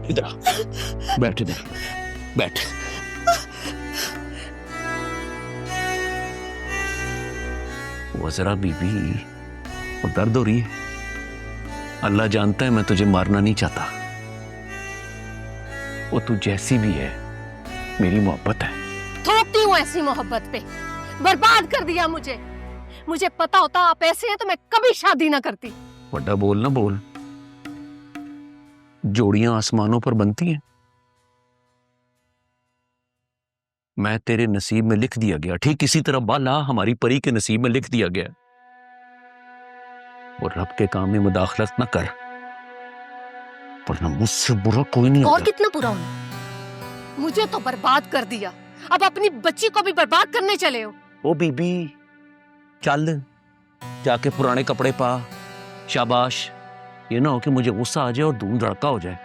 इधर आ, बैठ इधर, बैठ। वो जरा बीबी, वो दर्द हो रही है। अल्लाह जानता है मैं तुझे मारना नहीं चाहता। वो तू जैसी भी है मेरी मोहब्बत है। थोपती हूँ ऐसी मोहब्बत पे, बर्बाद कर दिया मुझे। मुझे पता होता आप ऐसे हैं तो मैं कभी शादी ना करती। बड़ा बोल ना बोल, जोड़ियां आसमानों पर बनती हैं। मैं तेरे नसीब में लिख दिया गया, ठीक इसी तरह बाला हमारी परी के नसीब में लिख दिया गया। और रब के काम में मुदाखलत न कर, वरना मुझसे बुरा कोई नहीं और होगा। कितना बुरा होना, मुझे तो बर्बाद कर दिया, अब अपनी बच्ची को भी बर्बाद करने चले हो। ओ बीबी चल, जाके पुराने कपड़े पा, शाबाश। ये ना हो कि मुझे गुस्सा आ जाए और धूम धड़का हो जाए।